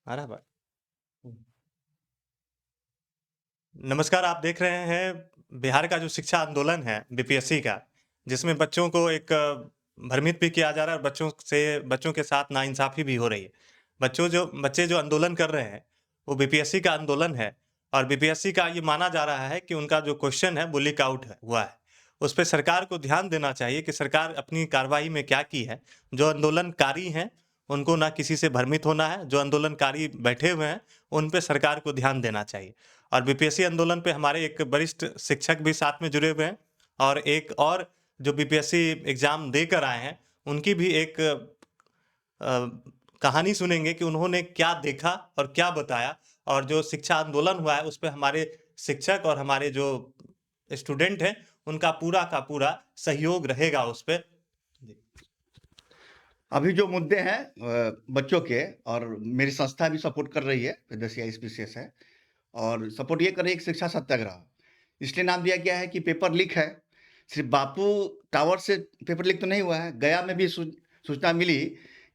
आ रहा है बात? नमस्कार, आप देख रहे हैं बिहार का जो शिक्षा आंदोलन है बीपीएससी का, जिसमें बच्चों को एक भ्रमित भी किया जा रहा है और बच्चों के साथ नाइंसाफ़ी भी हो रही है। बच्चे जो आंदोलन कर रहे हैं, वो बीपीएससी का आंदोलन है और बीपीएससी का ये माना जा रहा है कि उनका जो क्वेश्चन है वो लीक आउट हुआ है। उस पे सरकार को ध्यान देना चाहिए कि सरकार अपनी कार्रवाई में क्या की है। जो आंदोलनकारी हैं, उनको ना किसी से भ्रमित होना है, जो आंदोलनकारी बैठे हुए हैं, उन पे सरकार को ध्यान देना चाहिए। और बीपीएससी आंदोलन पे हमारे एक वरिष्ठ शिक्षक भी साथ में जुड़े हुए हैं और एक और जो बीपीएससी एग्ज़ाम देकर आए हैं, उनकी भी एक कहानी सुनेंगे कि उन्होंने क्या देखा और क्या बताया और जो शिक्षा आंदोलन हुआ है, उस पे हमारे शिक्षक और हमारे जो स्टूडेंट हैं, उनका पूरा का पूरा सहयोग रहेगा उस पे। जी। अभी जो मुद्दे हैं बच्चों के और मेरी संस्था भी सपोर्ट कर रही है, विदेशी आईएसपीसीएस है और सपोर्ट ये कर रही है कि शिक्षा सत्याग्रह। इसलिए नाम दिया गया है कि पेपर लीक है। सिर्फ बापू टावर से पेपर लीक तो नहीं हुआ है, गया में भी सूचना मिली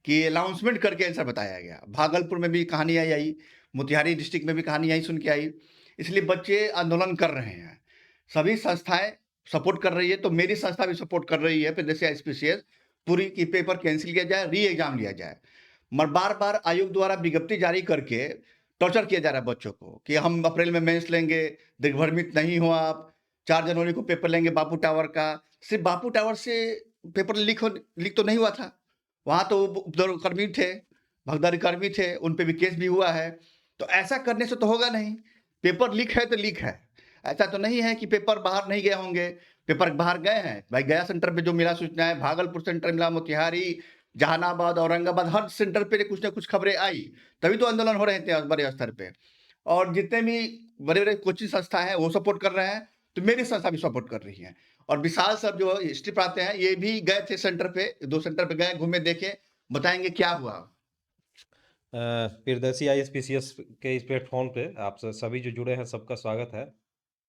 कि अनाउंसमेंट करके आंसर बताया गया। भागलपुर में भी कहानी आई, मोतिहारी डिस्ट्रिक्ट में भी कहानी आई, सुन के आई। इसलिए बच्चे आंदोलन कर रहे हैं। सभी संस्थाएं सपोर्ट कर रही है, तो मेरी संस्था भी सपोर्ट कर रही है विदेशी आईएसपीसीएस पूरी की पेपर कैंसिल किया जाए, री एग्जाम लिया जाए। मगर बार-बार आयोग द्वारा विज्ञप्ति जारी करके टॉर्चर किया जा रहा है बच्चों को कि हम अप्रैल में मेंस लेंगे, दिग्भ्रमित नहीं हो आप, 4 जनवरी को पेपर लेंगे बापू टावर का। सिर्फ बापू टावर से पेपर लीक तो नहीं हुआ था। वहाँ तो उपद्रवकर्मी थे, भगदड़ कर्मी थे, उन पे भी केस भी हुआ है। तो ऐसा करने से तो होगा नहीं। पेपर लीक है तो लीक है। ऐसा तो नहीं है कि पेपर बाहर नहीं गए होंगे। पेपर बाहर गए हैं। भाई गया सेंटर पे जो मिला सूचना है, भागलपुर सेंटर मिला, मोतिहारी, जहानाबाद, औरंगाबाद, हर सेंटर पे कुछ ना कुछ खबरें आई। तभी तो आंदोलन हो रहे थे बड़े स्तर पे। और जितने भी बड़े-बड़े कोचिंग संस्था हैं, वो सपोर्ट कर रहे हैं, तो मेरी संस्था भी सपोर्ट कर रही है। और विशाल सर जो हिस्ट्री पढ़ाते हैं, ये भी गए थे सेंटर पे, 2 सेंटर पे गए, घूमे, देखे, बताएँगे क्या हुआ। प्रियदर्शी आईएसपीसीएस के इस प्लेटफॉर्म पे आप सभी जो जुड़े हैं सबका स्वागत है।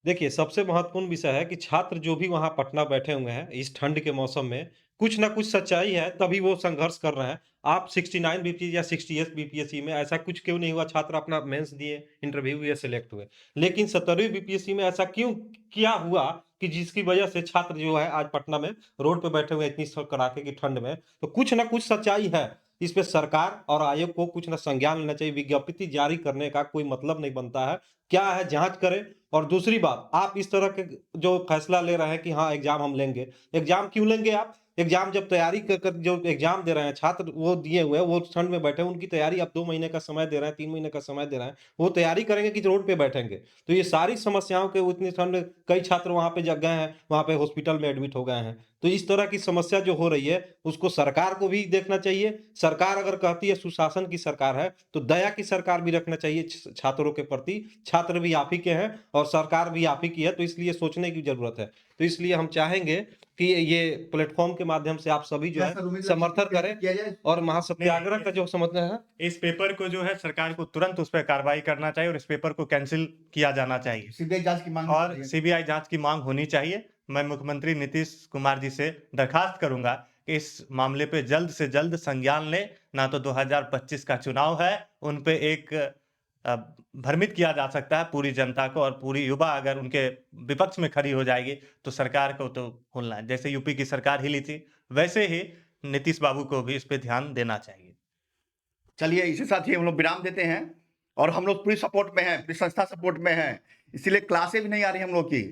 देखिए, सबसे महत्वपूर्ण विषय है कि छात्र जो भी वहाँ पटना बैठे हुए हैं, इस ठंड के मौसम में, कुछ न कुछ सच्चाई है, तभी वो संघर्ष कर रहे हैं। आप 69 बीपीएस या 68 बीपीएससी में ऐसा कुछ क्यों नहीं हुआ, छात्र अपना मेंस दिए, इंटरव्यू दिए, सेलेक्ट हुए। लेकिन 17वीं बीपीएससी में ऐसा क्यों क्या हुआ कि जिसकी वजह से छात्र जो है आज पटना में रोड पे बैठे हुए हैं इतनी कड़ाके की ठंड में। तो कुछ न कुछ सच्चाई है। इस पे सरकार और आयोग को कुछ न संज्ञान लेना चाहिए। विज्ञप्ति जारी करने का कोई मतलब नहीं बनता है। क्या है, जाँच करें। और दूसरी बात, आप इस तरह के जो फैसला ले रहे हैं कि हाँ, एग्ज़ाम हम लेंगे। एग्ज़ाम क्यों लेंगे आप? एग्ज़ाम जब तैयारी कर जो एग्ज़ाम दे रहे हैं छात्र, वो दिए हुए हैं, वो ठंड में बैठे हैं, उनकी तैयारी आप 2 महीने का समय दे रहे हैं, 3 महीने का समय दे रहे हैं। वो तैयारी करेंगे कि रोड पे बैठेंगे। तो ये सारी समस्याओं के इतनी ठंड में कई छात्र वहाँ पे जग गए हैं, वहाँ पे हॉस्पिटल में एडमिट हो गए हैं। तो इस तरह की समस्या जो हो रही है, उसको सरकार को भी देखना चाहिए। सरकार अगर कहती है सुशासन की सरकार है, तो दया की सरकार भी रखना चाहिए छात्रों के प्रति। छात्र भी आप ही के हैं और सरकार भी आप ही की है, तो इसलिए सोचने की ज़रूरत है। तो इसलिए हम चाहेंगे कि ये प्लेटफ़ॉर्म के माध्यम से आप सभी जो है समर्थन करें और महासत्याग्रह का जो समर्थन है। इस पेपर को जो है सरकार को तुरंत उस पे कार्रवाई करना चाहिए और इस पेपर को कैंसिल किया जाना चाहिए। सीबीआई जाँच की माँग और सीबीआई जाँच की माँग होनी चाहिए। मैं मुख्यमंत्री नीतीश कुमार जी से दरखास्त करूँगा कि इस मामले पे जल्द से जल्द संज्ञान लें, ना तो 2025 का चुनाव है, उन पे एक अ, भ्रमित किया जा सकता है पूरी जनता को और पूरी युवा अगर उनके विपक्ष में खड़ी हो जाएगी, तो सरकार को तो भूलना है। जैसे यूपी की सरकार हिली थी, वैसे ही नीतीश बाबू को भी इस पे ध्यान देना चाहिए। चलिए इसी साथ ही हम लोग विराम देते हैं और हम लोग पूरी सपोर्ट में हैं, पूरी संस्था सपोर्ट में है। इसीलिए क्लासें भी नहीं आ रही हम लोग की,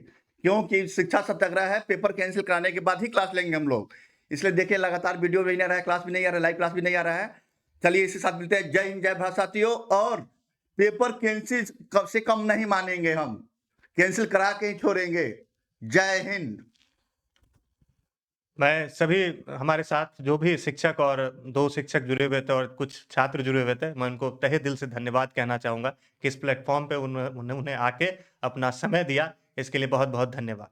क्योंकि शिक्षा सत्याग्रह है। पेपर कैंसिल कराने के बाद ही क्लास लेंगे हम लोग। इसलिए देखिए लगातार वीडियो भी नहीं आ रहा है, क्लास भी नहीं आ रहा है, लाइव क्लास भी नहीं आ रहा है। चलिए इसी साथ मिलते हैं। जय हिंद, जय भारत साथियों। और पेपर कैंसिल कम से कम नहीं मानेंगे हम, कैंसिल करा के ही छोड़ेंगे। जय हिंद। मैं सभी हमारे साथ जो भी शिक्षक और 2 शिक्षक जुड़े हुए थे और कुछ छात्र जुड़े हुए थे, मैं उनको तहे दिल से धन्यवाद कहना चाहूँगा कि इस प्लेटफ़ॉर्म पे उन्होंने आके अपना समय दिया। इसके लिए बहुत-बहुत धन्यवाद।